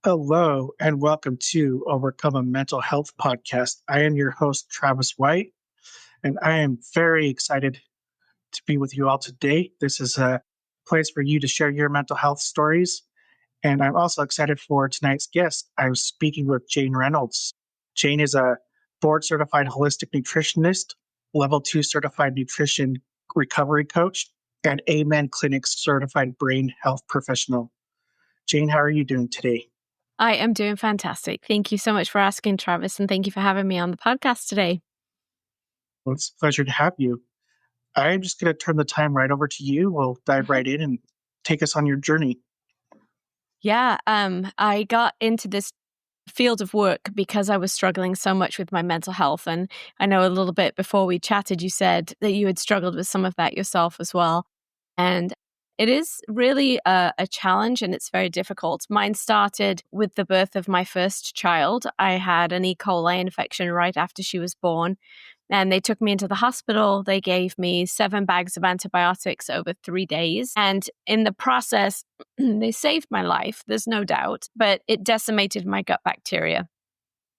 Hello, and welcome to Overcome a Mental Health Podcast. I am your host, Travis White, and I am very excited to be with you all today. This is a place for you to share your mental health stories, and I'm also excited for tonight's guest. I'm speaking with Jayne Reynolds. Jayne is a board certified holistic nutritionist, level 2 certified nutrition recovery coach, and Amen Clinic certified brain health professional. Jayne, how are you doing today? I am doing fantastic. Thank you so much for asking, Travis, and thank you for having me on the podcast today. Well, it's a pleasure to have you. I'm just going to turn the time right over to you. We'll dive right in and take us on your journey. Yeah, I got into this field of work because I was struggling so much with my mental health. And I know a little bit before we chatted, you said that you had struggled with some of that yourself as well. And it is really a challenge and it's very difficult. Mine started with the birth of my first child. I had an E. coli infection right after she was born. And they took me into the hospital. They gave me 7 bags of antibiotics over 3 days. And in the process, they saved my life, there's no doubt, but it decimated my gut bacteria.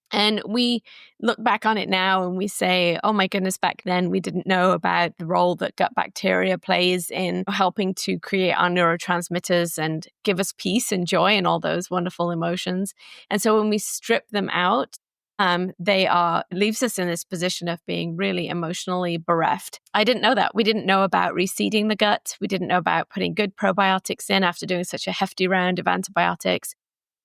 And we look back on it now and we say, oh my goodness, back then we didn't know about the role that gut bacteria plays in helping to create our neurotransmitters and give us peace and joy and all those wonderful emotions. And so when we strip them out, leaves us in this position of being really emotionally bereft. I didn't know that. We didn't know about reseeding the gut. We didn't know about putting good probiotics in after doing such a hefty round of antibiotics.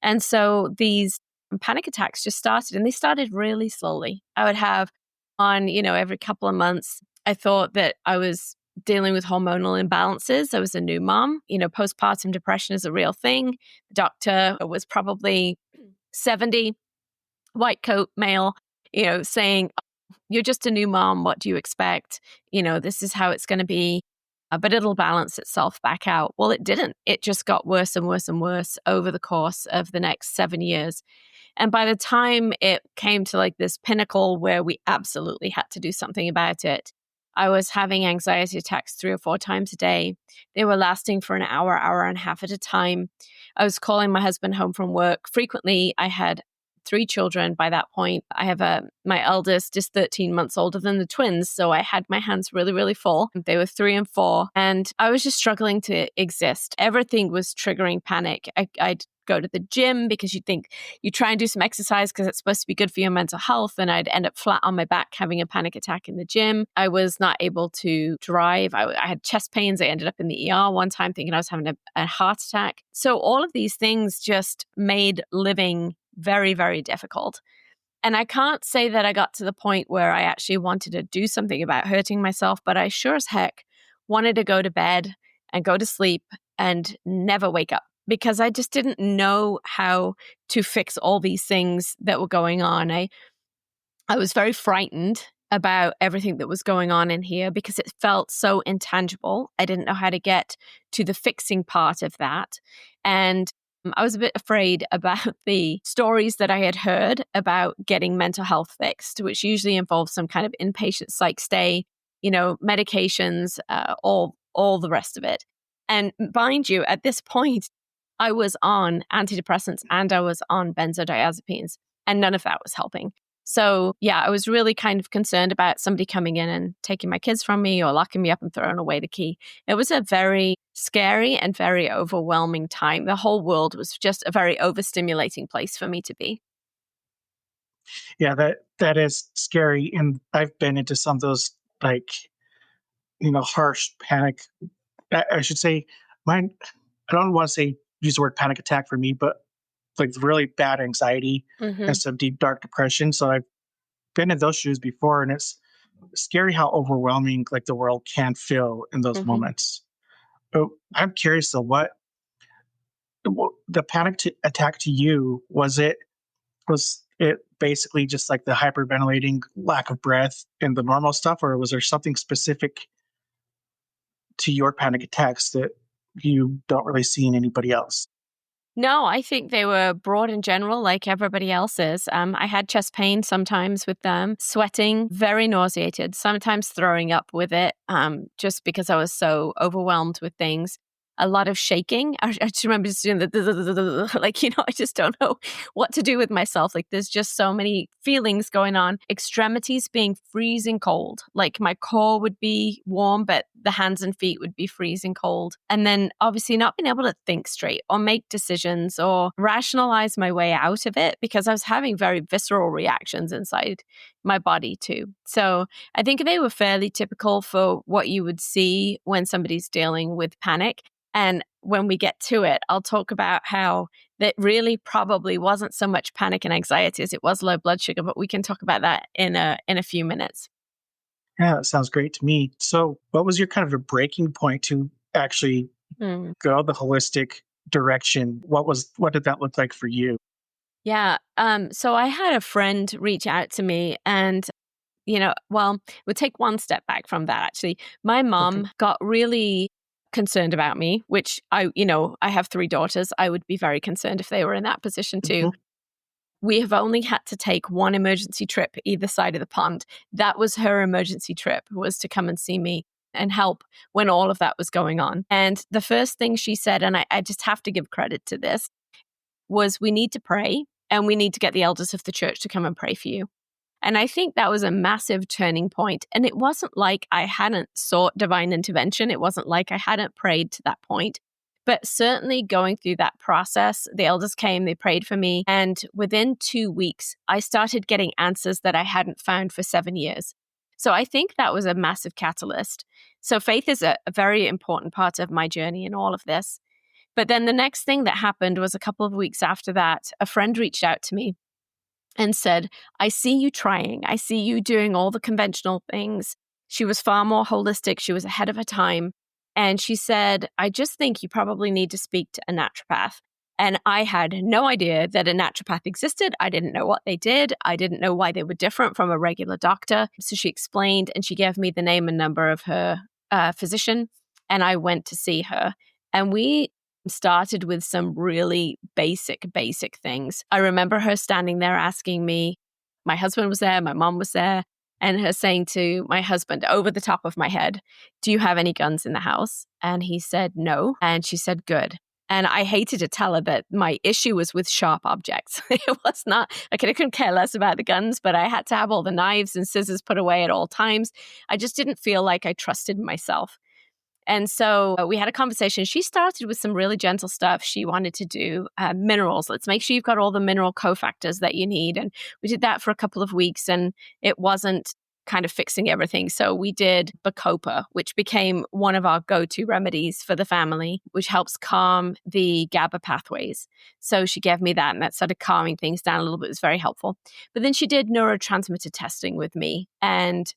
And so these panic attacks just started, and they started really slowly. I would have every couple of months. I thought that I was dealing with hormonal imbalances. I was a new mom. Postpartum depression is a real thing. The doctor was probably 70, white coat male, saying, you're just a new mom. What do you expect? This is how it's going to be, but it'll balance itself back out. Well, it didn't. It just got worse and worse and worse over the course of the next 7 years. And by the time it came to like this pinnacle where we absolutely had to do something about it, I was having anxiety attacks 3 or 4 times a day. They were lasting for an hour, hour and a half at a time. I was calling my husband home from work frequently. I had 3 children by that point. I have my eldest is 13 months older than the twins, so I had my hands really, really full. They were 3 and 4, and I was just struggling to exist. Everything was triggering panic. I'd go to the gym because you try and do some exercise because it's supposed to be good for your mental health, and I'd end up flat on my back having a panic attack in the gym. I was not able to drive. I had chest pains. I ended up in the ER one time thinking I was having a heart attack. So all of these things just made living very, very difficult. And I can't say that I got to the point where I actually wanted to do something about hurting myself, but I sure as heck wanted to go to bed and go to sleep and never wake up because I just didn't know how to fix all these things that were going on. I was very frightened about everything that was going on in here because it felt so intangible. I didn't know how to get to the fixing part of that. And I was a bit afraid about the stories that I had heard about getting mental health fixed, which usually involves some kind of inpatient psych stay, medications, all the rest of it. And mind you, at this point, I was on antidepressants and I was on benzodiazepines, and none of that was helping. So yeah, I was really kind of concerned about somebody coming in and taking my kids from me or locking me up and throwing away the key. It was a very scary and very overwhelming time. The whole world was just a very overstimulating place for me to be. Yeah, that is scary. And I've been into some of those harsh panic. I should say mine, I don't want to use the word panic attack for me, but like really bad anxiety and some deep, dark depression. So I've been in those shoes before, and it's scary how overwhelming like the world can feel in those moments. Oh, I'm curious though, what the attack to you, was it basically just like the hyperventilating, lack of breath and the normal stuff, or was there something specific to your panic attacks that you don't really see in anybody else? No, I think they were broad in general, like everybody else's. I had chest pain sometimes with them, sweating, very nauseated, sometimes throwing up with it, just because I was so overwhelmed with things. a lot of shaking. I just remember just doing the like, I just don't know what to do with myself. Like there's just so many feelings going on. Extremities being freezing cold. Like my core would be warm, but the hands and feet would be freezing cold. And then obviously not being able to think straight or make decisions or rationalize my way out of it because I was having very visceral reactions inside my body too. So I think they were fairly typical for what you would see when somebody's dealing with panic. And when we get to it, I'll talk about how that really probably wasn't so much panic and anxiety as it was low blood sugar, but we can talk about that in a few minutes. Yeah, that sounds great to me. So, what was your kind of a breaking point to actually go the holistic direction? What did that look like for you? Yeah. So I had a friend reach out to me and, we'll take one step back from that actually. My mom Okay. got really concerned about me, which I have 3 daughters. I would be very concerned if they were in that position too. Mhm. We have only had to take one emergency trip either side of the pond. That was her emergency trip, was to come and see me and help when all of that was going on. And the first thing she said, and I just have to give credit to this, was we need to pray and we need to get the elders of the church to come and pray for you. And I think that was a massive turning point. And it wasn't like I hadn't sought divine intervention. It wasn't like I hadn't prayed to that point. But certainly going through that process, the elders came, they prayed for me. And within 2 weeks, I started getting answers that I hadn't found for 7 years. So I think that was a massive catalyst. So faith is a very important part of my journey in all of this. But then the next thing that happened was a couple of weeks after that, a friend reached out to me and said, I see you trying. I see you doing all the conventional things. She was far more holistic. She was ahead of her time. And she said, I just think you probably need to speak to a naturopath. And I had no idea that a naturopath existed. I didn't know what they did. I didn't know why they were different from a regular doctor. So she explained and she gave me the name and number of her physician. And I went to see her. And we started with some really basic things. I remember her standing there asking me, my husband was there, my mom was there, and her saying to my husband over the top of my head, do you have any guns in the house? And he said, no. And she said, good. And I hated to tell her that my issue was with sharp objects. It was not, I couldn't care less about the guns, but I had to have all the knives and scissors put away at all times. I just didn't feel like I trusted myself. And so we had a conversation. She started with some really gentle stuff. She wanted to do minerals. Let's make sure you've got all the mineral cofactors that you need. And we did that for a couple of weeks and it wasn't kind of fixing everything. So we did Bacopa, which became one of our go-to remedies for the family, which helps calm the GABA pathways. So she gave me that and that started calming things down a little bit. It was very helpful. But then she did neurotransmitter testing with me and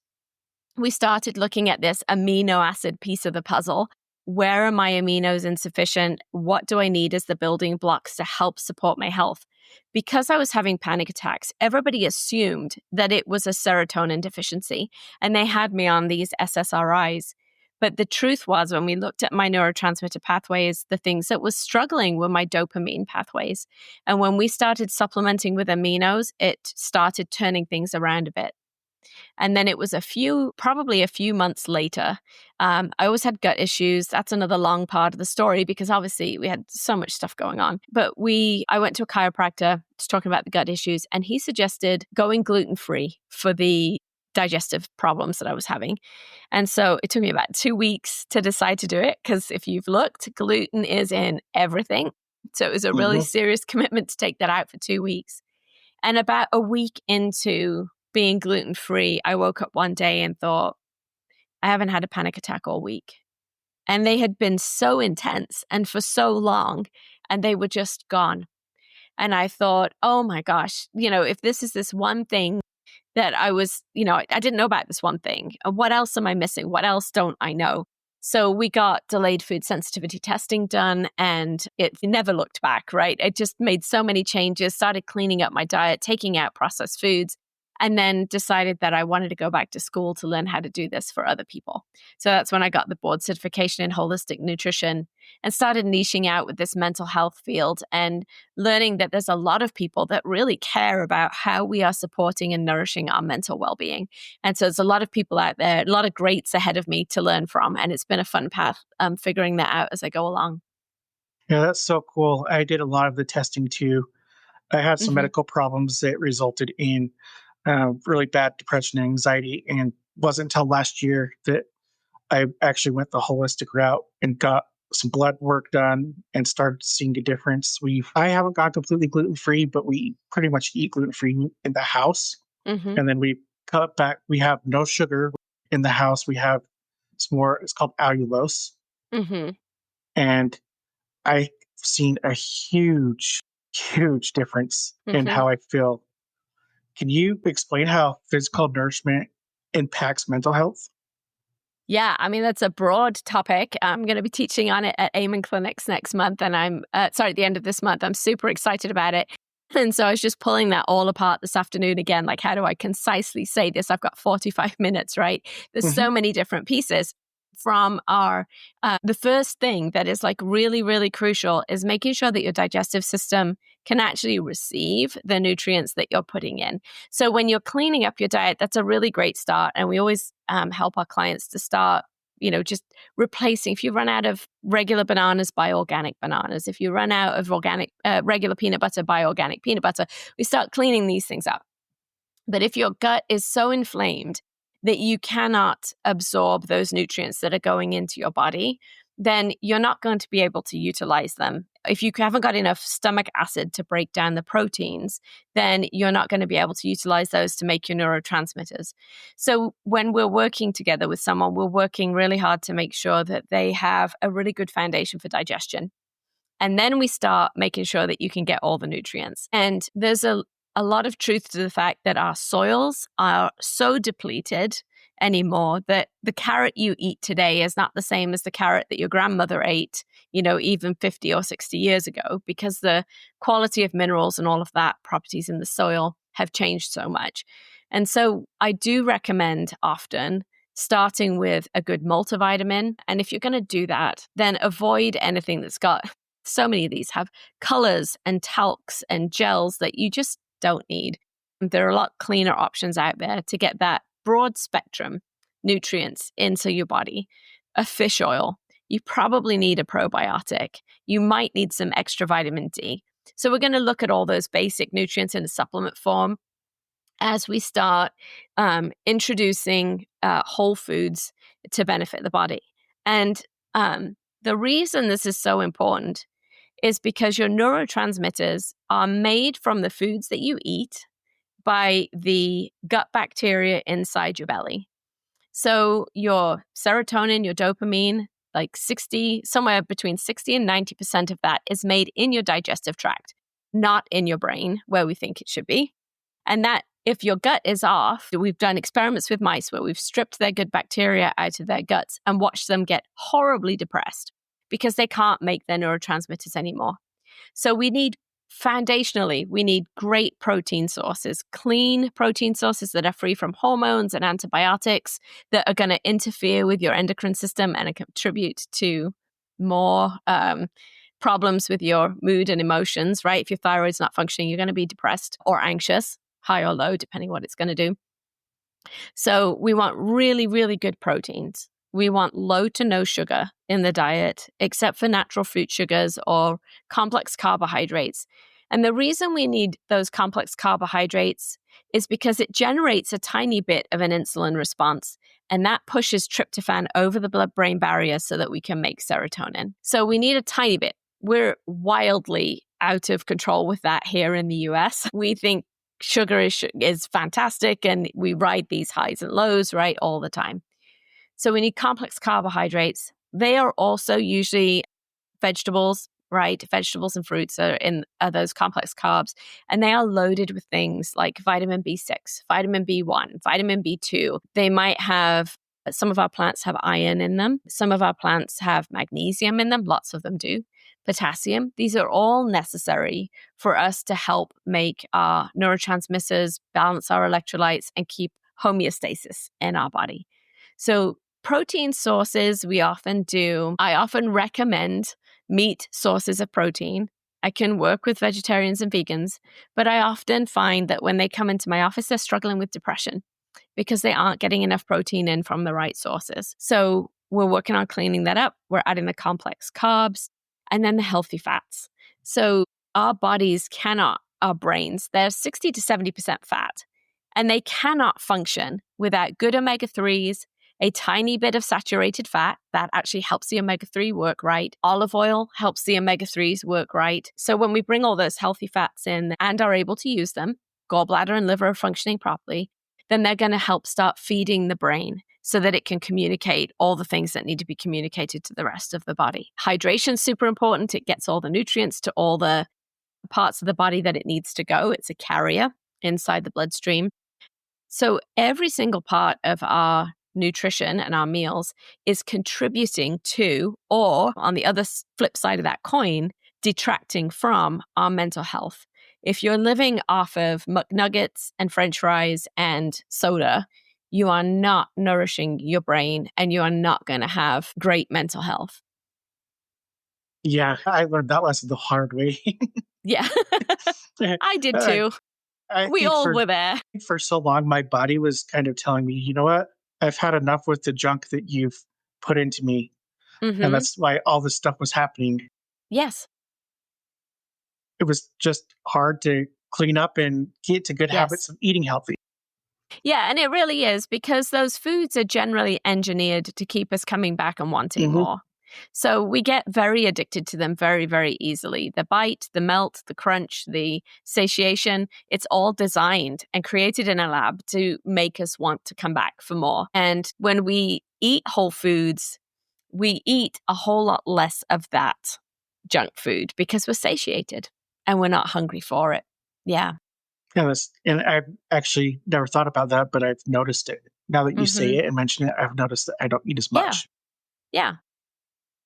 we started looking at this amino acid piece of the puzzle. Where are my aminos insufficient? What do I need as the building blocks to help support my health? Because I was having panic attacks, everybody assumed that it was a serotonin deficiency, and they had me on these SSRIs. But the truth was, when we looked at my neurotransmitter pathways, the things that was struggling were my dopamine pathways. And when we started supplementing with aminos, it started turning things around a bit. And then it was probably a few months later. I always had gut issues. That's another long part of the story because obviously we had so much stuff going on. But I went to a chiropractor talking about the gut issues, and he suggested going gluten-free for the digestive problems that I was having. And so it took me about 2 weeks to decide to do it because if you've looked, gluten is in everything. So it was a really serious commitment to take that out for 2 weeks. And about a week into being gluten-free, I woke up one day and thought, I haven't had a panic attack all week. And they had been so intense and for so long, and they were just gone. And I thought, oh my gosh, if this is this one thing that I was, I didn't know about this one thing. What else am I missing? What else don't I know? So we got delayed food sensitivity testing done and it never looked back, right? It just made so many changes, started cleaning up my diet, taking out processed foods. and then decided that I wanted to go back to school to learn how to do this for other people. So that's when I got the board certification in holistic nutrition and started niching out with this mental health field and learning that there's a lot of people that really care about how we are supporting and nourishing our mental well-being. And so there's a lot of people out there, a lot of greats ahead of me to learn from. And it's been a fun path figuring that out as I go along. Yeah, that's so cool. I did a lot of the testing too. I had some Mm-hmm. medical problems that resulted in really bad depression and anxiety, and wasn't until last year that I actually went the holistic route and got some blood work done and started seeing a difference. I haven't gone completely gluten free, but we pretty much eat gluten free in the house, Mm-hmm. and then we cut back. We have no sugar in the house. We have some more. It's called allulose, Mm-hmm. and I've seen a huge difference in Mm-hmm. how I feel. Can you explain how physical nourishment impacts mental health? Yeah, I mean, that's a broad topic. I'm going to be teaching on it at Amen Clinics next month. And at the end of this month. I'm super excited about it. And so I was just pulling that all apart this afternoon again. Like, how do I concisely say this? I've got 45 minutes, right? There's Hmm. so many different pieces from the first thing that is like really, really crucial is making sure that your digestive system can actually receive the nutrients that you're putting in. So when you're cleaning up your diet, that's a really great start. And we always help our clients to start, just replacing. If you run out of regular bananas, buy organic bananas. If you run out of regular peanut butter, buy organic peanut butter. We start cleaning these things up. But if your gut is so inflamed that you cannot absorb those nutrients that are going into your body, then you're not going to be able to utilize them. If you haven't got enough stomach acid to break down the proteins, then you're not going to be able to utilize those to make your neurotransmitters. So when we're working together with someone, we're working really hard to make sure that they have a really good foundation for digestion. And then we start making sure that you can get all the nutrients. And there's a lot of truth to the fact that our soils are so depleted anymore that the carrot you eat today is not the same as the carrot that your grandmother ate, even 50 or 60 years ago, because the quality of minerals and all of that properties in the soil have changed so much. And so I do recommend often starting with a good multivitamin. And if you're going to do that, then avoid anything that's got so many of these have colors and talcs and gels that you just don't need. There are a lot cleaner options out there to get that broad spectrum nutrients into your body. A fish oil. You probably need a probiotic. You might need some extra vitamin D. So we're going to look at all those basic nutrients in a supplement form as we start introducing whole foods to benefit the body. And the reason this is so important is because your neurotransmitters are made from the foods that you eat by the gut bacteria inside your belly. So your serotonin, your dopamine, somewhere between 60 and 90% of that is made in your digestive tract, not in your brain where we think it should be. And that if your gut is off, we've done experiments with mice where we've stripped their good bacteria out of their guts and watched them get horribly depressed because they can't make their neurotransmitters anymore. So we need great protein sources, clean protein sources that are free from hormones and antibiotics that are going to interfere with your endocrine system and contribute to more problems with your mood and emotions, right? If your thyroid's not functioning, you're going to be depressed or anxious, high or low, depending what it's going to do. So we want really, really good proteins. We want low to no sugar in the diet, except for natural fruit sugars or complex carbohydrates. And the reason we need those complex carbohydrates is because it generates a tiny bit of an insulin response, and that pushes tryptophan over the blood-brain barrier so that we can make serotonin. So we need a tiny bit. We're wildly out of control with that here in the US. We think sugar is fantastic, and we ride these highs and lows, right, all the time. So we need complex carbohydrates. They are also usually vegetables, right? Vegetables and fruits are those complex carbs. And they are loaded with things like vitamin B6, vitamin B1, vitamin B2. They might have, some of our plants have iron in them. Some of our plants have magnesium in them. Lots of them do. potassium. These are all necessary for us to help make our neurotransmitters, balance our electrolytes, and keep homeostasis in our body. So protein sources, I often recommend meat sources of protein. I can work with vegetarians and vegans, but I often find that when they come into my office, they're struggling with depression because they aren't getting enough protein in from the right sources. So we're working on cleaning that up. We're adding the complex carbs and then the healthy fats. So our brains, they're 60 to 70% fat, and they cannot function without good omega-3s, a tiny bit of saturated fat that actually helps the omega-3 work right. Olive oil helps the omega-3s work right. So when we bring all those healthy fats in and are able to use them, gallbladder and liver are functioning properly, then they're going to help start feeding the brain so that it can communicate all the things that need to be communicated to the rest of the body. Hydration is super important. It gets all the nutrients to all the parts of the body that it needs to go. It's a carrier inside the bloodstream. So every single part of our nutrition and our meals is contributing to, or on the other flip side of that coin, detracting from our mental health. If you're living off of McNuggets and French fries and soda, you are not nourishing your brain and you are not going to have great mental health. Yeah, I learned that lesson the hard way. Yeah, I did too. We all were there. For so long, my body was kind of telling me, you know what? I've had enough with the junk that you've put into me. And that's why all this stuff was happening. Yes. It was just hard to clean up and get to good habits of eating healthy. Yeah, and it really is, because those foods are generally engineered to keep us coming back and wanting more. So we get very addicted to them very, very easily. The bite, the melt, the crunch, the satiation, it's all designed and created in a lab to make us want to come back for more. And when we eat whole foods, we eat a whole lot less of that junk food because we're satiated and we're not hungry for it. Yeah. Yeah, and I've actually never thought about that, but I've noticed it. Now that you say it and mention it, I've noticed that I don't eat as much. Yeah.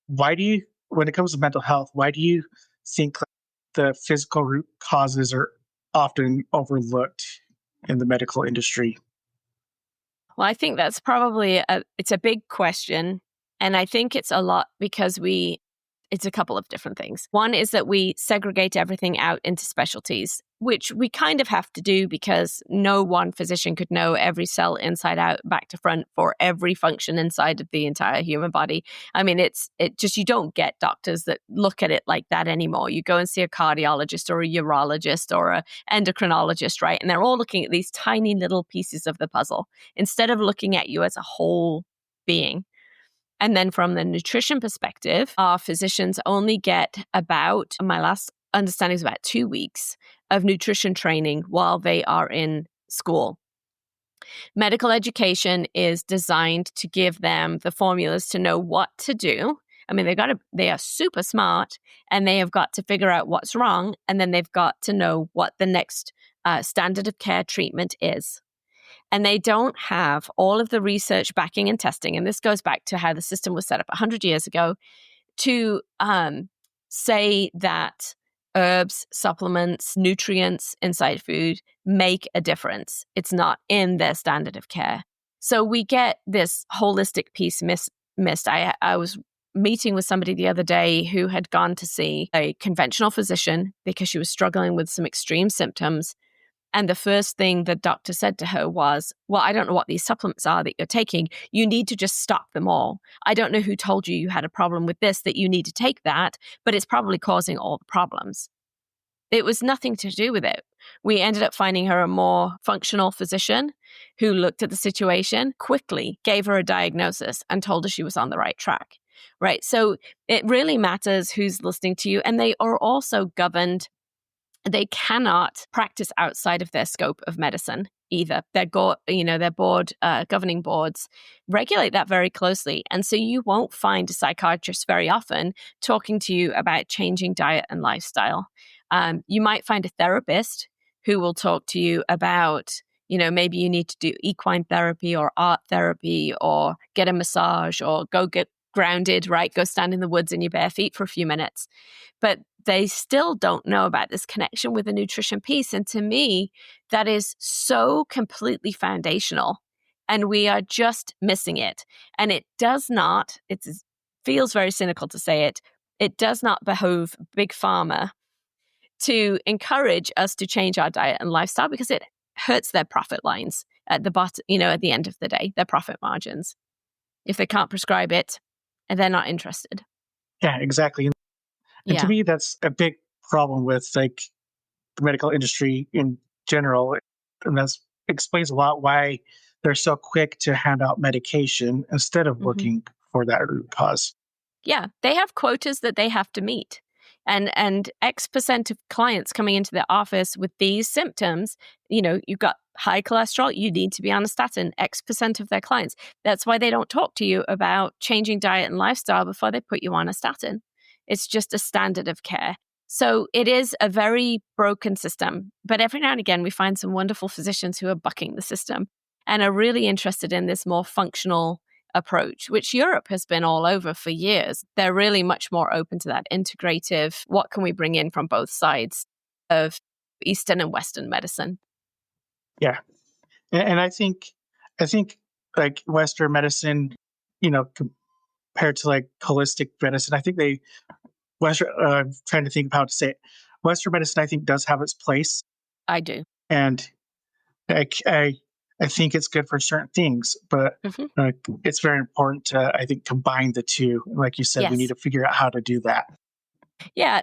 When it comes to mental health, why do you think the physical root causes are often overlooked in the medical industry? Well, I think that's probably it's a big question. And I think it's a lot because it's a couple of different things. One is that we segregate everything out into specialties, which we kind of have to do because no one physician could know every cell inside out, back to front for every function inside of the entire human body. I mean, you don't get doctors that look at it like that anymore. You go and see a cardiologist or a urologist or an endocrinologist, right? And they're all looking at these tiny little pieces of the puzzle instead of looking at you as a whole being. And then from the nutrition perspective, our physicians only get about, my last understanding is about 2 weeks of nutrition training while they are in school. Medical education is designed to give them the formulas to know what to do. I mean, they are super smart and they have got to figure out what's wrong. And then they've got to know what the next standard of care treatment is. And they don't have all of the research backing and testing. And this goes back to how the system was set up 100 years ago to say that herbs, supplements, nutrients inside food make a difference. It's not in their standard of care. So we get this holistic piece missed. I was meeting with somebody the other day who had gone to see a conventional physician because she was struggling with some extreme symptoms. And the first thing the doctor said to her was, well, I don't know what these supplements are that you're taking. You need to just stop them all. I don't know who told you you had a problem with this, that you need to take that, but it's probably causing all the problems. It was nothing to do with it. We ended up finding her a more functional physician who looked at the situation, quickly gave her a diagnosis and told her she was on the right track, right? So it really matters who's listening to you. And they are also governed. They cannot practice outside of their scope of medicine either. Their board, governing boards regulate that very closely. And so you won't find a psychiatrist very often talking to you about changing diet and lifestyle. You might find a therapist who will talk to you about, maybe you need to do equine therapy or art therapy or get a massage or go get grounded, right? Go stand in the woods in your bare feet for a few minutes. But they still don't know about this connection with the nutrition piece. And to me, that is so completely foundational. And we are just missing it. And it does not, it feels very cynical to say it, it does not behoove Big Pharma to encourage us to change our diet and lifestyle because it hurts their profit lines at the bottom, at the end of the day, their profit margins. If they can't prescribe it, and they're not interested. Yeah, exactly. And to Yeah. me, that's a big problem with like the medical industry in general. And that explains a lot why they're so quick to hand out medication instead of Mm-hmm. looking for that root cause. Yeah, they have quotas that they have to meet. And X% of clients coming into their office with these symptoms, you've got high cholesterol, you need to be on a statin, X% of their clients. That's why they don't talk to you about changing diet and lifestyle before they put you on a statin. It's just a standard of care. So it is a very broken system. But every now and again, we find some wonderful physicians who are bucking the system and are really interested in this more functional approach, which Europe has been all over for years. They're really much more open to that integrative, what can we bring in from both sides of Eastern and Western medicine? Yeah. And I think like Western medicine, compared to like holistic medicine, I think I'm trying to think of how to say it. Western medicine, I think, does have its place. I do. And I think it's good for certain things, but Mm-hmm. it's very important to, I think, combine the two. Like you said, we need Yes. to figure out how to do that. Yeah,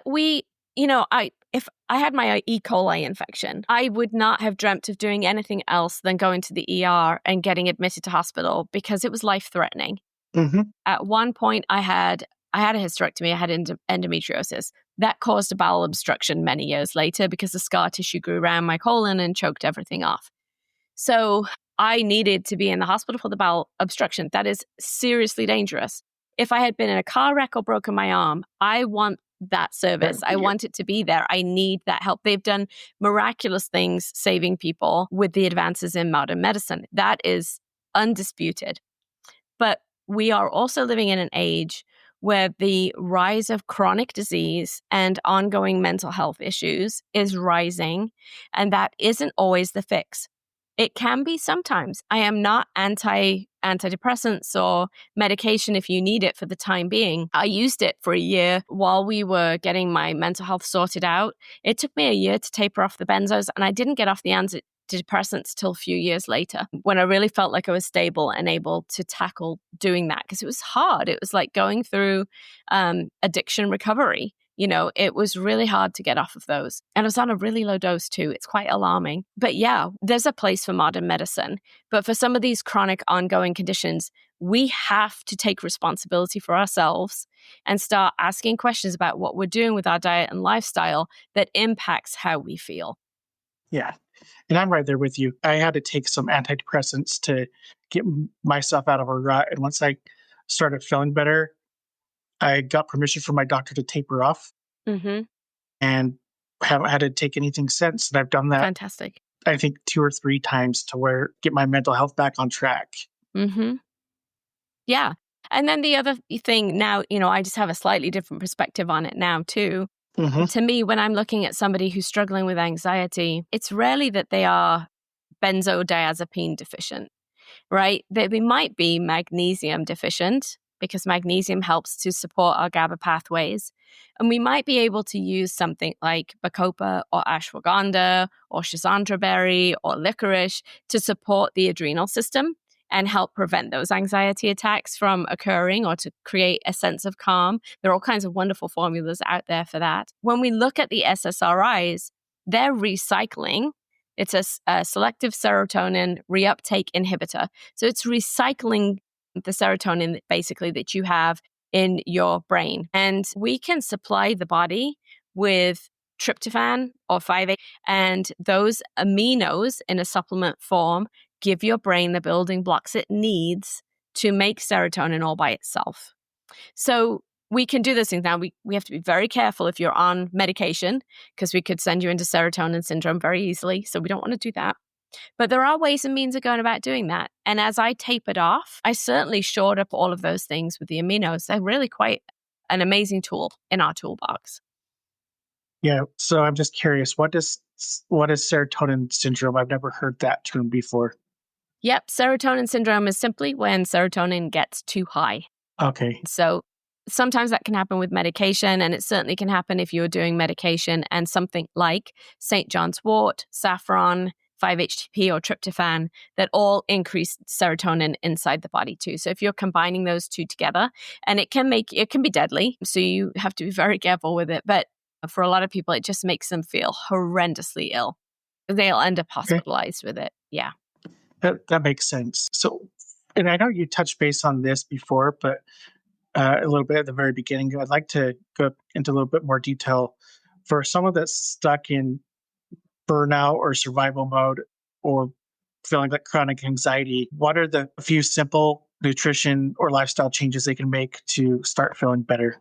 if I had my E. coli infection, I would not have dreamt of doing anything else than going to the ER and getting admitted to hospital because it was life-threatening. Mm-hmm. At one point, I had a hysterectomy. I had endometriosis. That caused a bowel obstruction many years later because the scar tissue grew around my colon and choked everything off. So I needed to be in the hospital for the bowel obstruction. That is seriously dangerous. If I had been in a car wreck or broken my arm, I want that service. I want it to be there. I need that help. They've done miraculous things saving people with the advances in modern medicine. That is undisputed. But we are also living in an age where the rise of chronic disease and ongoing mental health issues is rising, and that isn't always the fix. It can be sometimes. I am not antidepressants or medication if you need it for the time being. I used it for a year while we were getting my mental health sorted out. It took me a year to taper off the benzos, and I didn't get off the antidepressants till a few years later when I really felt like I was stable and able to tackle doing that because it was hard. It was like going through addiction recovery. It was really hard to get off of those. And I was on a really low dose too. It's quite alarming. But yeah, there's a place for modern medicine. But for some of these chronic ongoing conditions, we have to take responsibility for ourselves and start asking questions about what we're doing with our diet and lifestyle that impacts how we feel. Yeah. And I'm right there with you. I had to take some antidepressants to get myself out of a rut. And once I started feeling better, I got permission from my doctor to taper off Mm-hmm. and haven't had to take anything since. And I've done that, Fantastic. I think, 2 or 3 times to get my mental health back on track. Mm-hmm. Yeah. And then the other thing now, I just have a slightly different perspective on it now too. Mm-hmm. To me, when I'm looking at somebody who's struggling with anxiety, it's rarely that they are benzodiazepine deficient, right? They might be magnesium deficient because magnesium helps to support our GABA pathways. And we might be able to use something like bacopa or ashwagandha or schisandra berry or licorice to support the adrenal system and help prevent those anxiety attacks from occurring or to create a sense of calm. There are all kinds of wonderful formulas out there for that. When we look at the SSRIs, they're recycling. It's a selective serotonin reuptake inhibitor. So it's recycling the serotonin basically that you have in your brain. And we can supply the body with tryptophan or 5-HT, and those aminos in a supplement form give your brain the building blocks it needs to make serotonin all by itself. So we can do those things. Now, we have to be very careful if you're on medication because we could send you into serotonin syndrome very easily. So we don't want to do that. But there are ways and means of going about doing that. And as I tapered off, I certainly shored up all of those things with the aminos. They're really quite an amazing tool in our toolbox. Yeah. So I'm just curious, what is serotonin syndrome? I've never heard that term before. Yep, serotonin syndrome is simply when serotonin gets too high. Okay. So sometimes that can happen with medication, and it certainly can happen if you're doing medication and something like St. John's wort, saffron, 5-HTP or tryptophan that all increase serotonin inside the body too. So if you're combining those two together, and it can be deadly, so you have to be very careful with it. But for a lot of people, it just makes them feel horrendously ill. They'll end up Okay. hospitalized with it. Yeah. That makes sense. So, and I know you touched base on this before, but a little bit at the very beginning, I'd like to go into a little bit more detail for someone that's stuck in burnout or survival mode or feeling like chronic anxiety. What are the few simple nutrition or lifestyle changes they can make to start feeling better?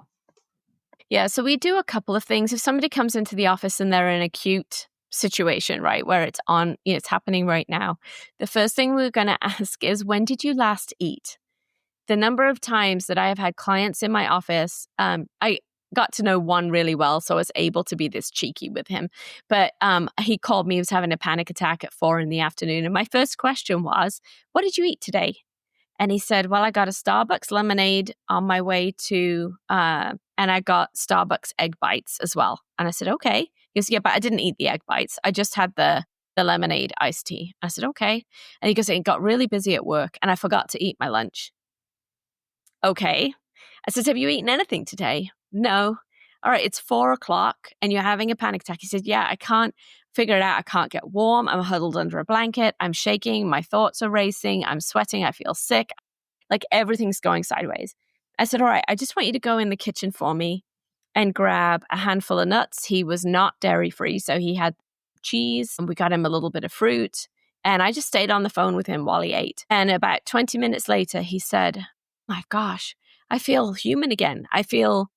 Yeah, so we do a couple of things. If somebody comes into the office and they're in an acute situation, right, where it's on, it's happening right now, the first thing we're going to ask is, when did you last eat? The number of times that I have had clients in my office, I got to know one really well, so I was able to be this cheeky with him. But he called me, he was having a panic attack at 4 p.m. And my first question was, what did you eat today? And he said, well, I got a Starbucks lemonade on my way to, and I got Starbucks egg bites as well. And I said, okay. He goes, yeah, but I didn't eat the egg bites. I just had the lemonade iced tea. I said, okay. And he goes, it got really busy at work and I forgot to eat my lunch. Okay. I said, have you eaten anything today? No. All right, it's 4 o'clock and you're having a panic attack. He said, yeah, I can't figure it out. I can't get warm. I'm huddled under a blanket. I'm shaking. My thoughts are racing. I'm sweating. I feel sick. Like everything's going sideways. I said, all right, I just want you to go in the kitchen for me and grab a handful of nuts. He was not dairy free, so he had cheese and we got him a little bit of fruit. And I just stayed on the phone with him while he ate. And about 20 minutes later, he said, my gosh, I feel human again. I feel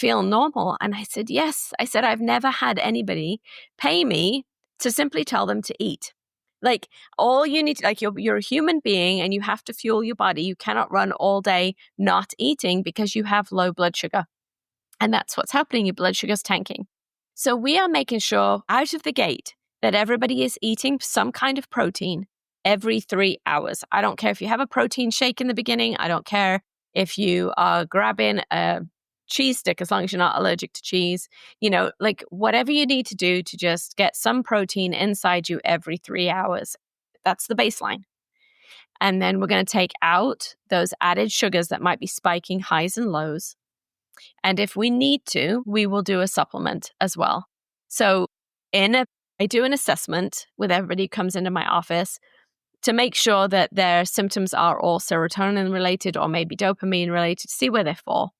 normal. And I said, yes. I said, I've never had anybody pay me to simply tell them to eat. Like, all you need to, like, you're a human being and you have to fuel your body. You cannot run all day not eating because you have low blood sugar. And that's what's happening. Your blood sugar's tanking. So we are making sure out of the gate that everybody is eating some kind of protein every 3 hours. I don't care if you have a protein shake in the beginning. I don't care if you are grabbing a cheese stick, as long as you're not allergic to cheese, like whatever you need to do to just get some protein inside you every 3 hours. That's the baseline. And then we're going to take out those added sugars that might be spiking highs and lows. And if we need to, we will do a supplement as well. So I do an assessment with everybody who comes into my office to make sure that their symptoms are all serotonin related or maybe dopamine related, to see where they fall.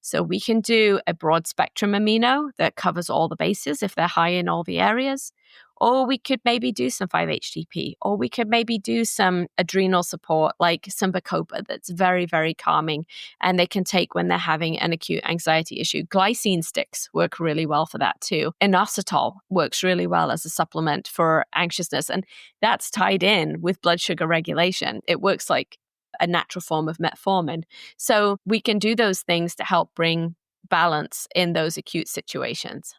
So we can do a broad spectrum amino that covers all the bases if they're high in all the areas. Or we could maybe do some 5-HTP, or we could maybe do some adrenal support like some Bacopa that's very, very calming and they can take when they're having an acute anxiety issue. Glycine sticks work really well for that too. Inositol works really well as a supplement for anxiousness, and that's tied in with blood sugar regulation. It works like a natural form of metformin. So we can do those things to help bring balance in those acute situations.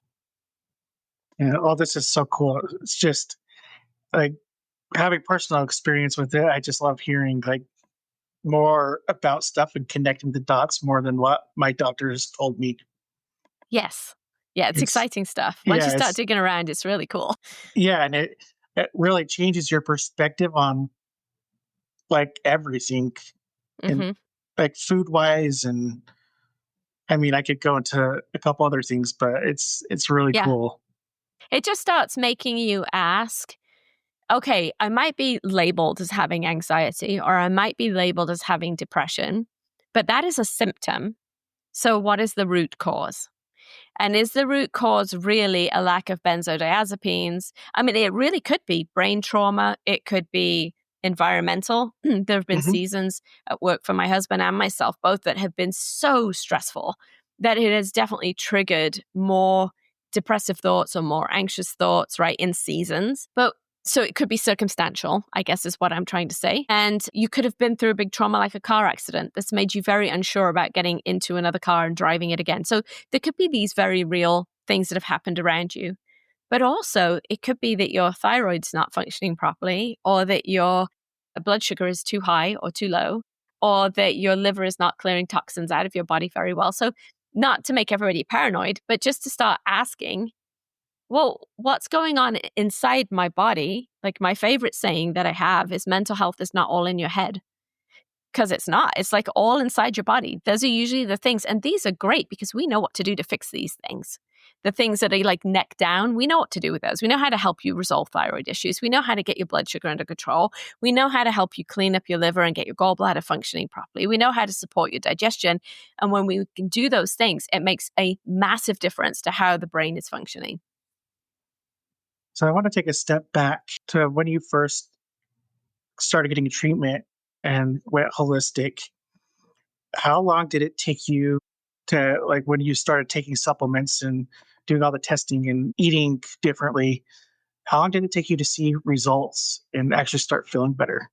Yeah, all this is so cool. It's just like having personal experience with it. I just love hearing like more about stuff and connecting the dots more than what my doctors told me. Yes. Yeah, it's It's exciting stuff. Once you yeah, start it's digging around, it's really cool. yeah, and it really changes your perspective on like everything and Hmm. like food wise, and I mean I could go into a couple other things, but it's really Yeah. cool. It just starts making you ask, okay, I might be labeled as having anxiety or I might be labeled as having depression, but that is a symptom. So what is the root cause? And is the root cause really a lack of benzodiazepines? I mean, it really could be brain trauma. It could be environmental. There have been Hmm. seasons at work for my husband and myself, both that have been so stressful that it has definitely triggered more depressive thoughts or more anxious thoughts, right, in seasons. But So it could be circumstantial, I guess is what I'm trying to say. And you could have been through a big trauma like a car accident that's made you very unsure about getting into another car and driving it again. So there could be these very real things that have happened around you. But also, it could be that your thyroid's not functioning properly, or that your blood sugar is too high or too low, or that your liver is not clearing toxins out of your body very well. So not to make everybody paranoid, but just to start asking, well, what's going on inside my body? Like my favorite saying that I have is mental health is not all in your head. Because it's not. It's like all inside your body. Those are usually the things. And these are great because we know what to do to fix these things. The things that are like neck down, we know what to do with those. We know how to help you resolve thyroid issues. We know how to get your blood sugar under control. We know how to help you clean up your liver and get your gallbladder functioning properly. We know how to support your digestion. And when we can do those things, it makes a massive difference to how the brain is functioning. So I want to take a step back to when you first started getting treatment and went holistic. How long did it take you to, like, when you started taking supplements and doing all the testing and eating differently? How long did it take you to see results and actually start feeling better?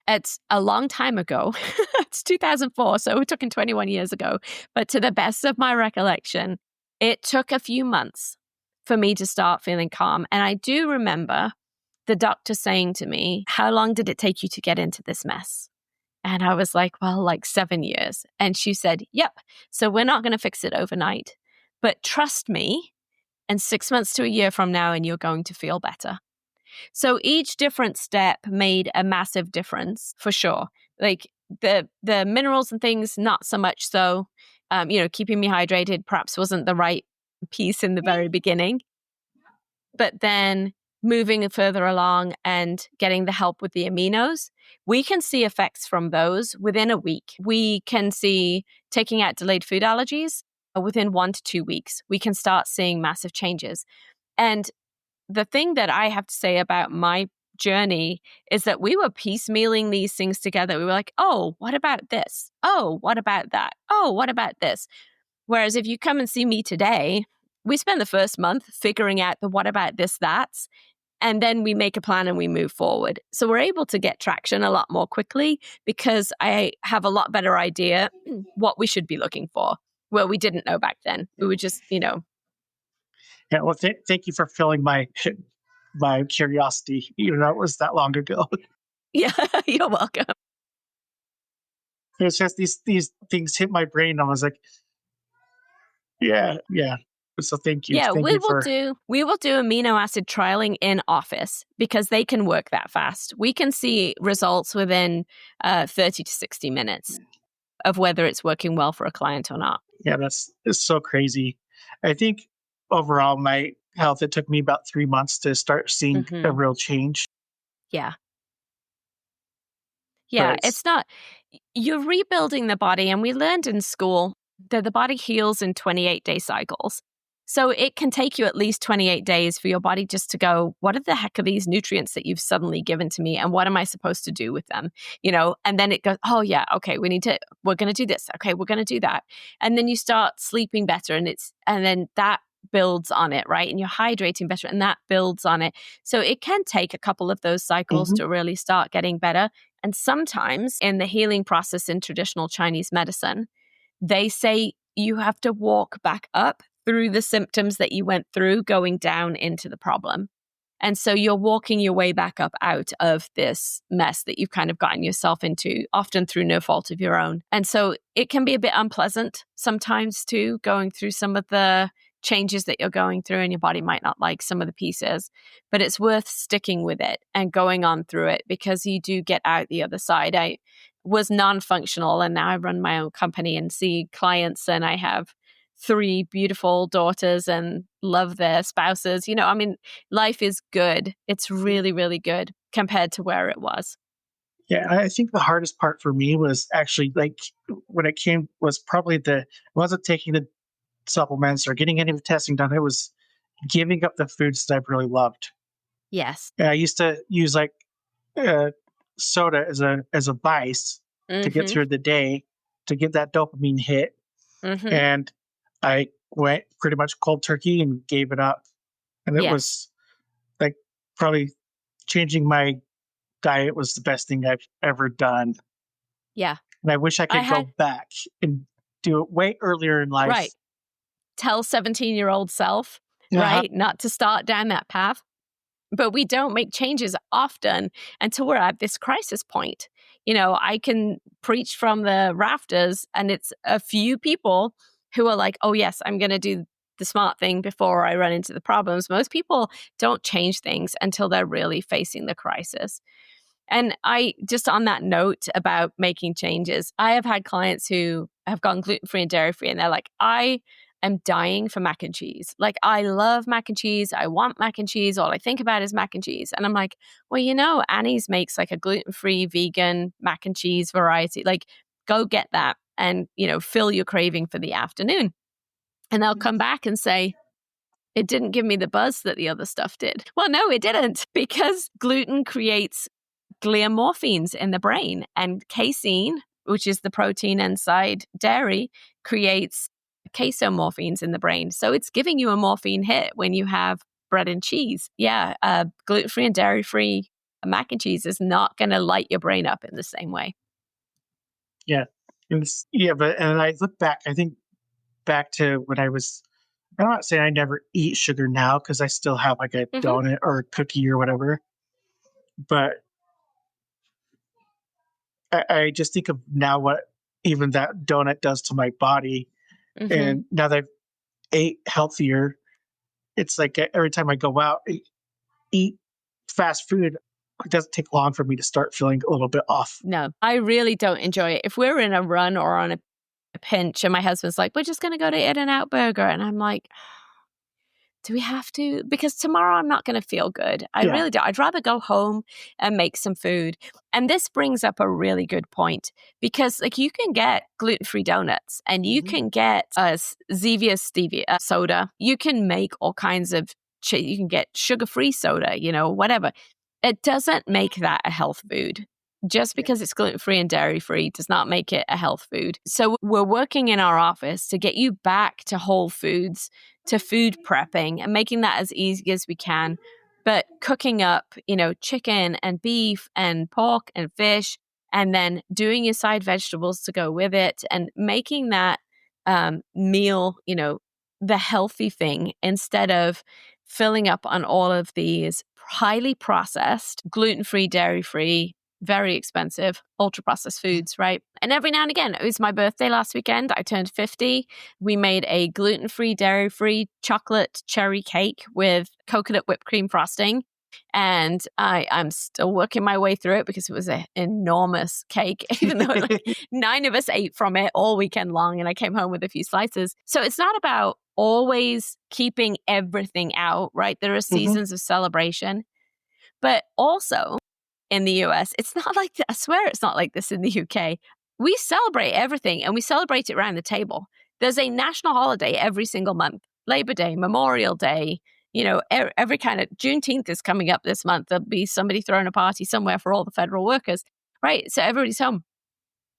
It's a long time ago. It's 2004, so we're talking 21 years ago. But to the best of my recollection, it took a few months for me to start feeling calm. And I do remember the doctor saying to me, "How long did it take you to get into this mess?" And I was like, "Well, like 7 years." And she said, "Yep. So we're not going to fix it overnight, but trust me, and 6 months to a year from now, and you're going to feel better." So each different step made a massive difference for sure. Like the minerals and things, not so much so. Keeping me hydrated perhaps wasn't the right piece in the very beginning. But then moving further along and getting the help with the aminos, we can see effects from those within a week. We can see taking out delayed food allergies within 1 to 2 weeks. We can start seeing massive changes. And the thing that I have to say about my journey is that we were piecemealing these things together. We were like, oh, what about this? Oh, what about that? Oh, what about this? Whereas if you come and see me today, we spend the first month figuring out the what about this, that's, and then we make a plan and we move forward. So we're able to get traction a lot more quickly because I have a lot better idea what we should be looking for, where we didn't know back then. We were just, Yeah, well, thank you for filling my my curiosity. It was that long ago. yeah, you're welcome. It's just these things hit my brain. I was like, yeah, yeah. So Yeah, thank you for. we will do amino acid trialing in office because they can work that fast. We can see results within 30 to 60 minutes of whether it's working well for a client or not. Yeah, it's so crazy. I think overall, my health, it took me about 3 months to start seeing a Hmm. real change. Yeah. But Yeah, it's it's not, you're rebuilding the body. And we learned in school that the body heals in 28-day cycles. So it can take you at least 28 days for your body just to go, what the heck are these nutrients that you've suddenly given to me? And what am I supposed to do with them? And then it goes, oh yeah, okay, we're going to do this. Okay, we're going to do that. And then you start sleeping better and then that builds on it, right? And you're hydrating better and that builds on it. So it can take a couple of those cycles mhm. to really start getting better. And sometimes in the healing process in traditional Chinese medicine, they say you have to walk back up through the symptoms that you went through going down into the problem. And so you're walking your way back up out of this mess that you've kind of gotten yourself into, often through no fault of your own. And so it can be a bit unpleasant sometimes too, going through some of the changes that you're going through, and your body might not like some of the pieces, but it's worth sticking with it and going on through it because you do get out the other side. I was non-functional and now I run my own company and see clients, and I have 3 beautiful daughters and love their spouses. Life is good. It's really, really good compared to where it was. Yeah, I think the hardest part for me was actually, like, when it came was probably it wasn't taking the supplements or getting any of the testing done. It was giving up the foods that I've really loved. Yes. And I used to use, like, uh, soda as a vice to get Mm-hmm. through the day, to get that dopamine hit, Mm-hmm. and I went pretty much cold turkey and gave it up. And it Yes. was like probably changing my diet was the best thing I've ever done. Yeah. And I wish I could go back and do it way earlier in life. Right. Tell 17-year-old self, right, not to start down that path. But we don't make changes often until we're at this crisis point. I can preach from the rafters, and it's a few people who are like, oh, yes, I'm going to do the smart thing before I run into the problems. Most people don't change things until they're really facing the crisis. And just on that note about making changes, I have had clients who have gone gluten-free and dairy-free, and they're like, I am dying for mac and cheese. Like, I love mac and cheese. I want mac and cheese. All I think about is mac and cheese. And I'm like, well, Annie's makes like a gluten-free vegan mac and cheese variety. Like, go get that and, fill your craving for the afternoon. And they'll come back and say, it didn't give me the buzz that the other stuff did. Well, no, it didn't, because gluten creates gliomorphines in the brain, and casein, which is the protein inside dairy, creates casomorphines in the brain. So it's giving you a morphine hit when you have bread and cheese. Yeah, gluten-free and dairy-free mac and cheese is not going to light your brain up in the same way. Yeah. And I look back, I think back to when I'm not saying I never eat sugar now, because I still have like a donut or a cookie or whatever. But I just think of now what even that donut does to my body. And now that I've ate healthier, it's like every time I go out, eat fast food, it doesn't take long for me to start feeling a little bit off. No, I really don't enjoy it. If we're in a run or on a pinch and my husband's like, we're just going to go to In-N-Out Burger, and I'm like, do we have to? Because tomorrow I'm not going to feel good. I really do. I'd rather go home and make some food. And this brings up a really good point, because like, you can get gluten-free donuts, and you can get Zevia stevia soda. You can make all kinds of, you can get sugar-free soda, whatever. It doesn't make that a health food. Just because it's gluten-free and dairy-free does not make it a health food. So we're working in our office to get you back to whole foods, to food prepping, and making that as easy as we can. But cooking up, chicken and beef and pork and fish, and then doing your side vegetables to go with it, and making that meal, the healthy thing, instead of filling up on all of these highly processed, gluten-free, dairy-free, very expensive, ultra-processed foods, right? And every now and again, it was my birthday last weekend. I turned 50. We made a gluten-free, dairy-free chocolate cherry cake with coconut whipped cream frosting. And I'm still working my way through it, because it was an enormous cake, even though like 9 of us ate from it all weekend long, and I came home with a few slices. So it's not about always keeping everything out, right? There are seasons of celebration. But also, in the US, it's not like I swear it's not like this in the UK. We celebrate everything, and we celebrate it around the table. There's a national holiday every single month. Labor Day, Memorial Day, every kind of, Juneteenth is coming up this month. There'll be somebody throwing a party somewhere for all the federal workers, right? So everybody's home.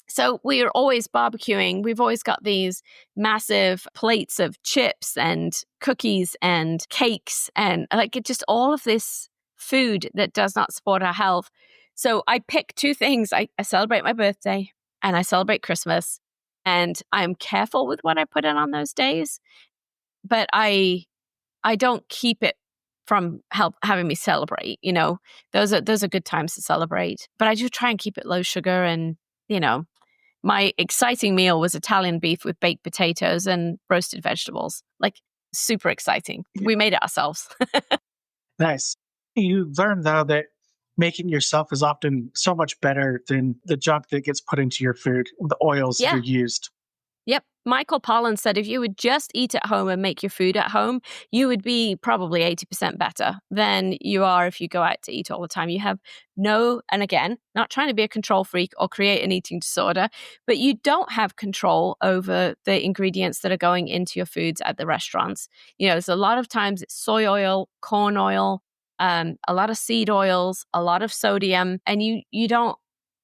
So we are always barbecuing. We've always got these massive plates of chips and cookies and cakes, and like just all of this food that does not support our health. So I pick 2 things. I celebrate my birthday, and I celebrate Christmas, and I'm careful with what I put in on those days, but I don't keep it from having me celebrate. Those are good times to celebrate, but I do try and keep it low sugar. And my exciting meal was Italian beef with baked potatoes and roasted vegetables. Like, super exciting. We made it ourselves. Nice. You learn, though, that making yourself is often so much better than the junk that gets put into your food, the oils that are used. Yep. Michael Pollan said if you would just eat at home and make your food at home, you would be probably 80% better than you are if you go out to eat all the time. You have and again, not trying to be a control freak or create an eating disorder, but you don't have control over the ingredients that are going into your foods at the restaurants. There's a lot of times it's soy oil, corn oil, a lot of seed oils, a lot of sodium, and you don't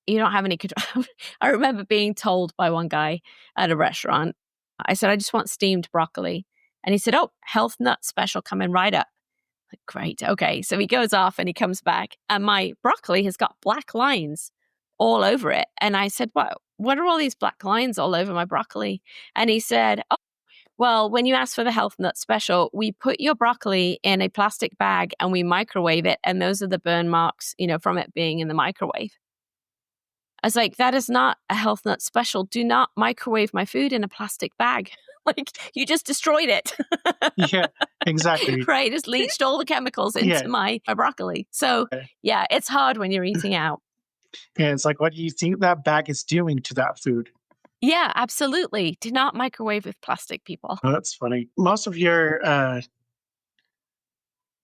have any control. I remember being told by one guy at a restaurant, I said, I just want steamed broccoli. And he said, oh, health nut special coming right up. Like, great. Okay. So he goes off and he comes back, and my broccoli has got black lines all over it. And I said, what are all these black lines all over my broccoli? And he said, oh, well, when you ask for the health nut special, we put your broccoli in a plastic bag and we microwave it. And those are the burn marks, from it being in the microwave. I was like, that is not a health nut special. Do not microwave my food in a plastic bag. Like, you just destroyed it. Yeah, exactly. Right? Just leached all the chemicals into my broccoli. So, yeah, it's hard when you're eating out. Yeah, it's like, what do you think that bag is doing to that food? Yeah, absolutely. Do not microwave with plastic, people. Oh, that's funny. Most of your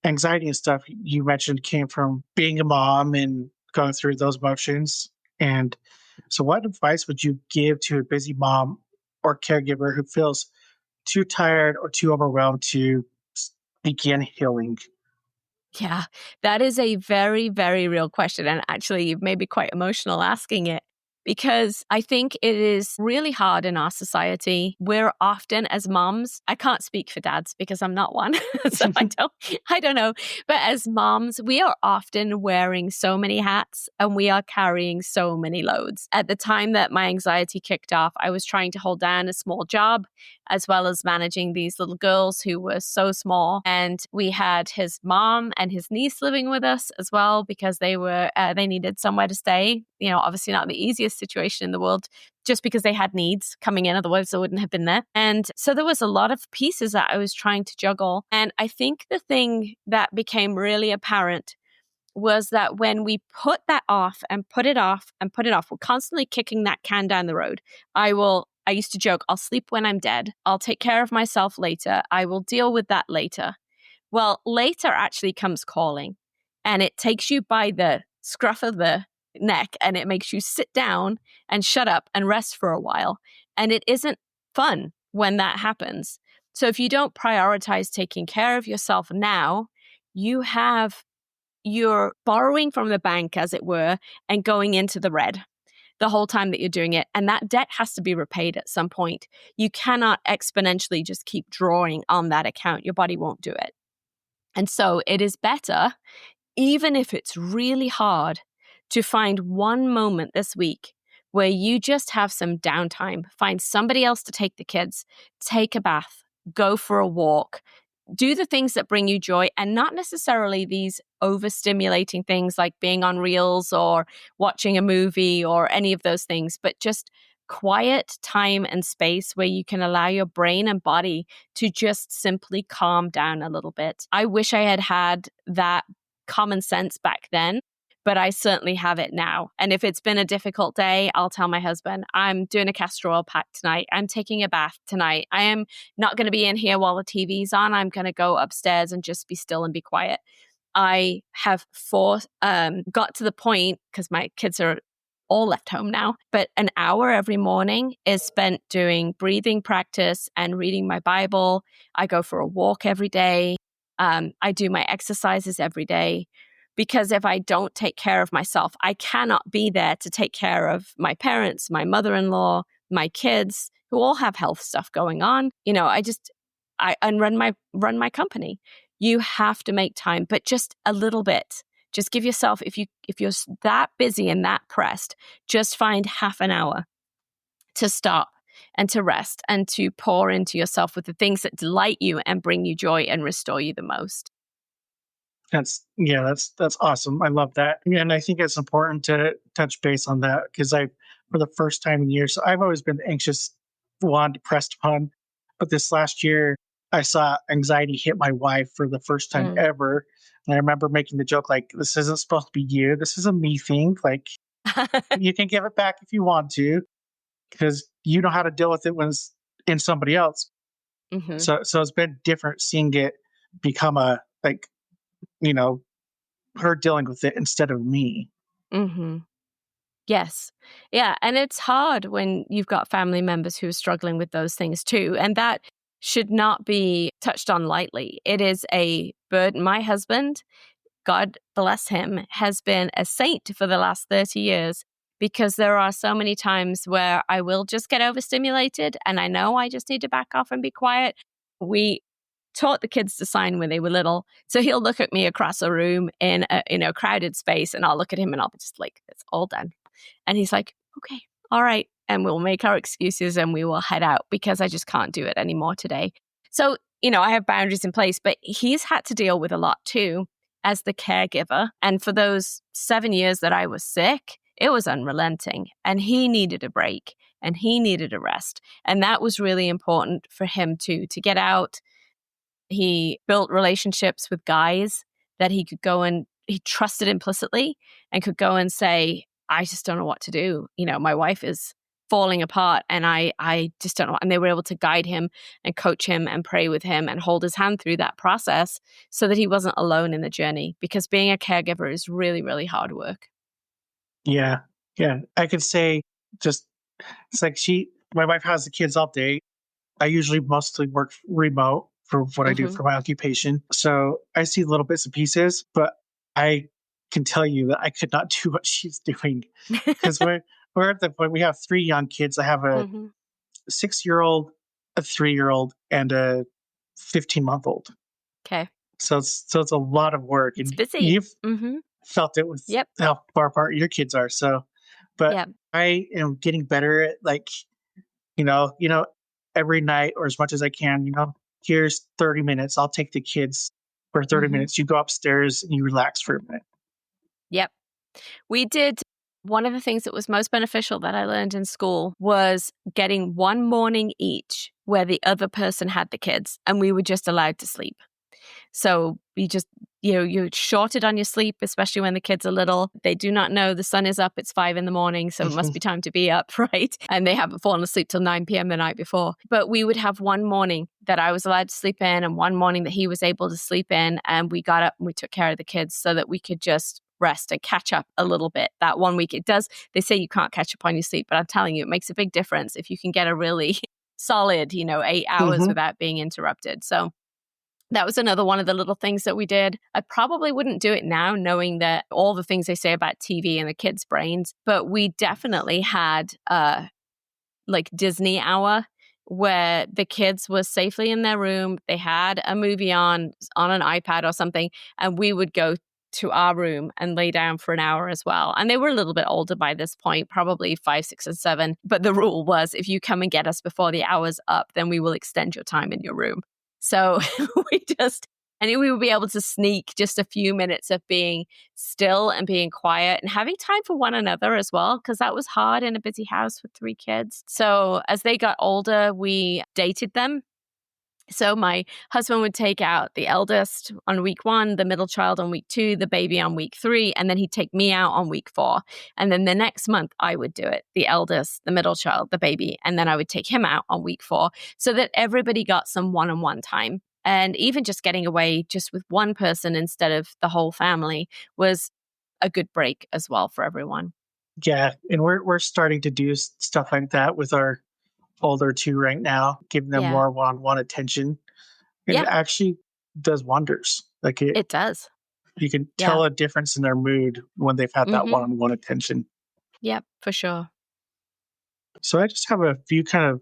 anxiety and stuff you mentioned came from being a mom and going through those motions. And so, what advice would you give to a busy mom or caregiver who feels too tired or too overwhelmed to begin healing? Yeah, that is a very, very real question. And actually, you've made me quite emotional asking it, because I think it is really hard in our society. We're often, as moms, I can't speak for dads because I'm not one. So I don't know. But as moms, we are often wearing so many hats and we are carrying so many loads. At the time that my anxiety kicked off, I was trying to hold down a small job as well as managing these little girls who were so small. And we had his mom and his niece living with us as well, because they needed somewhere to stay. Obviously not the easiest situation in the world, just because they had needs coming in. Otherwise, they wouldn't have been there. And so there was a lot of pieces that I was trying to juggle. And I think the thing that became really apparent was that when we put that off and put it off and put it off, we're constantly kicking that can down the road. I used to joke, I'll sleep when I'm dead. I'll take care of myself later. I will deal with that later. Well, later actually comes calling, and it takes you by the scruff of the neck and it makes you sit down and shut up and rest for a while. And it isn't fun when that happens. So if you don't prioritize taking care of yourself now, you're borrowing from the bank, as it were, and going into the red the whole time that you're doing it. And that debt has to be repaid at some point. You cannot exponentially just keep drawing on that account. Your body won't do it. And so it is better, even if it's really hard, to find one moment this week where you just have some downtime. Find somebody else to take the kids, take a bath, go for a walk, do the things that bring you joy, and not necessarily these overstimulating things like being on reels or watching a movie or any of those things, but just quiet time and space where you can allow your brain and body to just simply calm down a little bit. I wish I had had that common sense back then, but I certainly have it now. And if it's been a difficult day, I'll tell my husband, I'm doing a castor oil pack tonight. I'm taking a bath tonight. I am not going to be in here while the TV's on. I'm going to go upstairs and just be still and be quiet. I have got to the point, because my kids are all left home now, but an hour every morning is spent doing breathing practice and reading my Bible. I go for a walk every day. I do my exercises every day. Because if I don't take care of myself, I cannot be there to take care of my parents, my mother-in-law, my kids, who all have health stuff going on. I run my company. You have to make time, but just a little bit. Just give yourself, if you're that busy and that pressed, just find half an hour to stop and to rest and to pour into yourself with the things that delight you and bring you joy and restore you the most. That's awesome. I love that. And I think it's important to touch base on that because for the first time in years, I've always been the anxious one, depressed one. But this last year, I saw anxiety hit my wife for the first time ever. And I remember making the joke, like, this isn't supposed to be you. This is a me thing. Like, you can give it back if you want to, because you know how to deal with it when it's in somebody else. Mm-hmm. So it's been different seeing it become her dealing with it instead of me. Mm-hmm. Yes. Yeah. And it's hard when you've got family members who are struggling with those things too. And that should not be touched on lightly. It is a burden. My husband, God bless him, has been a saint for the last 30 years because there are so many times where I will just get overstimulated and I know I just need to back off and be quiet. We taught the kids to sign when they were little. So he'll look at me across a room in a crowded space, and I'll look at him and I'll be just like, it's all done. And he's like, okay, all right. And we'll make our excuses and we will head out because I just can't do it anymore today. So, I have boundaries in place, but he's had to deal with a lot too as the caregiver. And for those 7 years that I was sick, it was unrelenting, and he needed a break and he needed a rest. And that was really important for him to get out. He built relationships with guys that he could go and he trusted implicitly and could go and say, I just don't know what to do. My wife is falling apart and I just don't know. And they were able to guide him and coach him and pray with him and hold his hand through that process so that he wasn't alone in the journey, because being a caregiver is really, really hard work. Yeah. Yeah. I could say just, it's like my wife has the kids all day. I usually mostly work remote for what I do for my occupation. So I see little bits and pieces, but I can tell you that I could not do what she's doing because we're at the point, we have 3 young kids. I have a 6-year-old, a 3-year-old, and a 15-month-old. Okay. So it's a lot of work. It's And busy. you've felt it with how far apart your kids are. So, but I am getting better at you know, every night or as much as I can, here's 30 minutes. I'll take the kids for 30 minutes. You go upstairs and you relax for a minute. Yep. We did. One of the things that was most beneficial that I learned in school was getting one morning each where the other person had the kids and we were just allowed to sleep. So you just, you're shorted on your sleep, especially when the kids are little. They do not know the sun is up. It's 5 a.m, so it must be time to be up, right? And they haven't fallen asleep till 9 p.m. the night before. But we would have one morning that I was allowed to sleep in and one morning that he was able to sleep in. And we got up and we took care of the kids so that we could just rest and catch up a little bit. That 1 week, they say you can't catch up on your sleep, but I'm telling you, it makes a big difference if you can get a really solid, 8 hours without being interrupted. So that was another one of the little things that we did. I probably wouldn't do it now, knowing that all the things they say about TV and the kids' brains, but we definitely had Disney hour where the kids were safely in their room. They had a movie on an iPad or something, and we would go to our room and lay down for an hour as well. And they were a little bit older by this point, probably 5, 6, and 7. But the rule was, if you come and get us before the hour's up, then we will extend your time in your room. So we would be able to sneak just a few minutes of being still and being quiet and having time for one another as well, because that was hard in a busy house with 3 kids. So as they got older, we dated them. So my husband would take out the eldest on week 1, the middle child on week 2, the baby on week 3, and then he'd take me out on week 4. And then the next month I would do it, the eldest, the middle child, the baby, and then I would take him out on week 4 so that everybody got some one-on-one time. And even just getting away just with one person instead of the whole family was a good break as well for everyone. Yeah, and we're starting to do stuff like that with our older 2 right now, giving them more one-on-one attention. And it actually does wonders. It does. You can tell a difference in their mood when they've had that one-on-one attention. Yep, for sure. So I just have a few kind of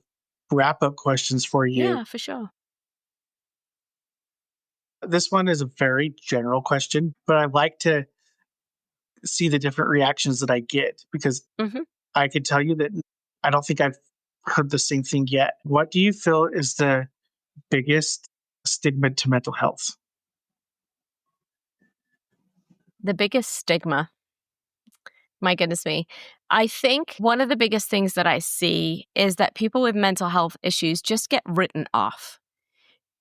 wrap-up questions for you. Yeah, for sure. This one is a very general question, but I like to see the different reactions that I get because I can tell you that I don't think I've heard the same thing yet. What do you feel is the biggest stigma to mental health? The biggest stigma. My goodness me. I think one of the biggest things that I see is that people with mental health issues just get written off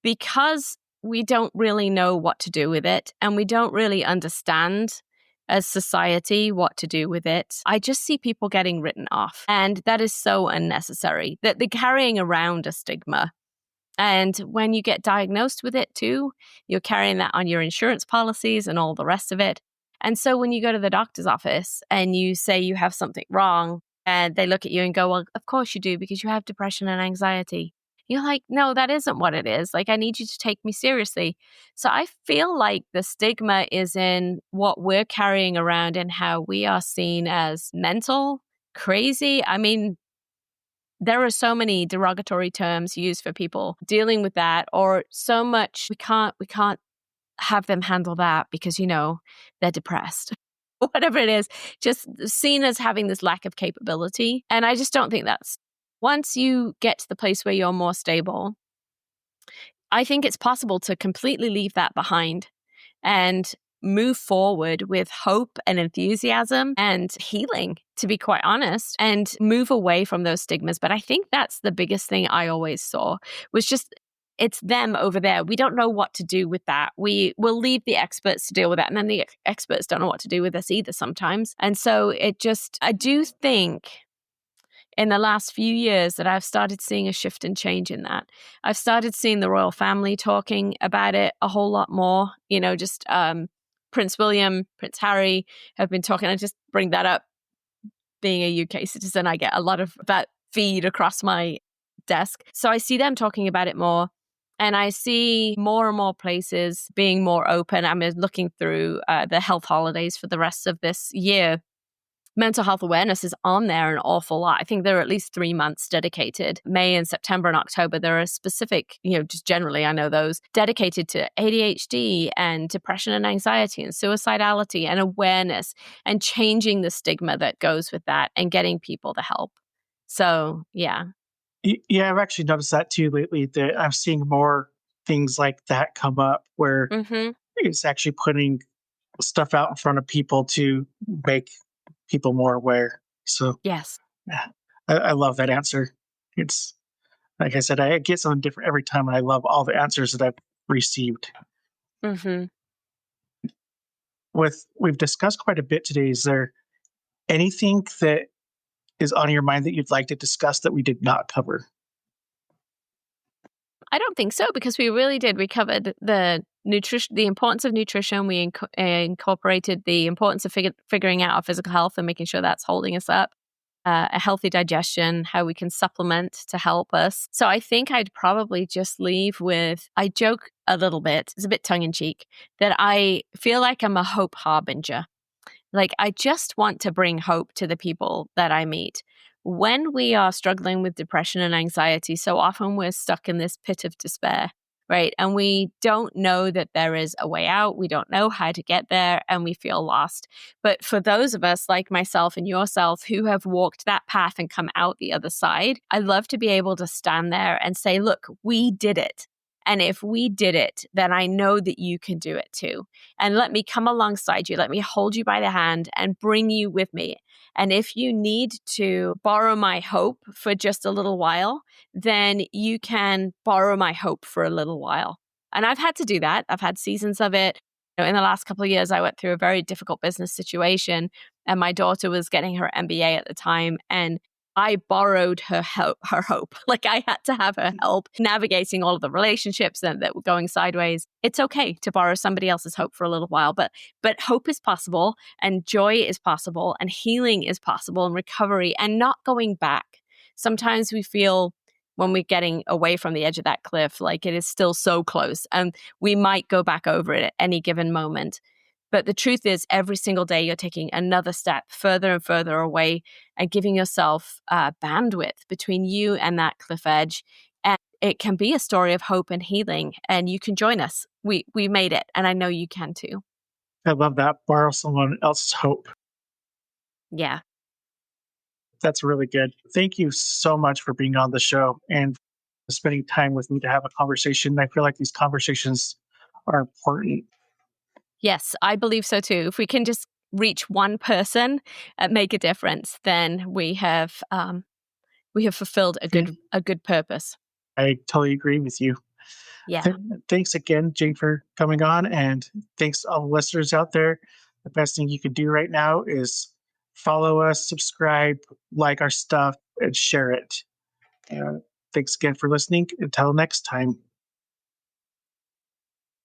because we don't really know what to do with it and we don't really understand as society what to do with it. I just see people getting written off, and that is so unnecessary, that they're carrying around a stigma. And when you get diagnosed with it too, you're carrying that on your insurance policies and all the rest of it. And so when you go to the doctor's office and you say you have something wrong, and they look at you and go, well, of course you do, because you have depression and anxiety. You're like, no, that isn't what it is. I need you to take me seriously. So I feel like the stigma is in what we're carrying around and how we are seen as mental, crazy. I mean, there are so many derogatory terms used for people dealing with that, or so much we can't have them handle that because, they're depressed. Whatever it is, just seen as having this lack of capability. And I just don't think once you get to the place where you're more stable, I think it's possible to completely leave that behind and move forward with hope and enthusiasm and healing, to be quite honest, and move away from those stigmas. But I think that's the biggest thing I always saw was just it's them over there. We don't know what to do with that. We will leave the experts to deal with that. And then the experts don't know what to do with us either sometimes. And so I do think in the last few years that I've started seeing a shift and change in that. I've started seeing the royal family talking about it a whole lot more. Just Prince William, Prince Harry have been talking. I just bring that up. Being a UK citizen, I get a lot of that feed across my desk. So I see them talking about it more. And I see more and more places being more open. I'm looking through the health holidays for the rest of this year. Mental health awareness is on there an awful lot. I think there are at least 3 months dedicated. May and September and October, there are specific, just generally, I know those dedicated to ADHD and depression and anxiety and suicidality and awareness and changing the stigma that goes with that and getting people the help. So, yeah. Yeah, I've actually noticed that too lately, that I'm seeing more things like that come up where Mm-hmm. it's actually putting stuff out in front of people to make people more aware. So Yes. yeah, I love that answer. It's like I said, I get something different every time, and I love all the answers that I've received. Mm-hmm. We've discussed quite a bit today. Is there anything that is on your mind that you'd like to discuss that we did not cover? I don't think so, because we really did. We covered the nutrition, the importance of nutrition. We incorporated the importance of figuring out our physical health and making sure that's holding us up. A healthy digestion, how we can supplement to help us. So I think I'd probably just leave with, I joke a little bit, it's a bit tongue in cheek, that I feel like I'm a hope harbinger. Like, I just want to bring hope to the people that I meet. When we are struggling with depression and anxiety, so often we're stuck in this pit of despair, right? And we don't know that there is a way out. We don't know how to get there, and we feel lost. But for those of us like myself and yourself who have walked that path and come out the other side, I love to be able to stand there and say, look, we did it. And if we did it, then I know that you can do it too. And let me come alongside you. Let me hold you by the hand and bring you with me. And if you need to borrow my hope for just a little while, then you can borrow my hope for a little while. And I've had to do that. I've had seasons of it. In the last couple of years, I went through a very difficult business situation, and my daughter was getting her MBA at the time. And I borrowed her hope. Like, I had to have her help navigating all of the relationships that were going sideways. It's okay to borrow somebody else's hope for a little while, but hope is possible, and joy is possible, and healing is possible, and recovery, and not going back. Sometimes we feel when we're getting away from the edge of that cliff, like it is still so close, and we might go back over it at any given moment. But the truth is, every single day you're taking another step further and further away and giving yourself bandwidth between you and that cliff edge. And it can be a story of hope and healing. And you can join us. We made it. And I know you can too. I love that. Borrow someone else's hope. Yeah. That's really good. Thank you so much for being on the show and spending time with me to have a conversation. I feel like these conversations are important. Yes, I believe so too. If we can just reach one person and make a difference, then we have fulfilled a good purpose. I totally agree with you. Yeah. Thanks again, Jayne, for coming on, and thanks to all the listeners out there. The best thing you can do right now is follow us, subscribe, like our stuff, and share it. Thanks again for listening. Until next time.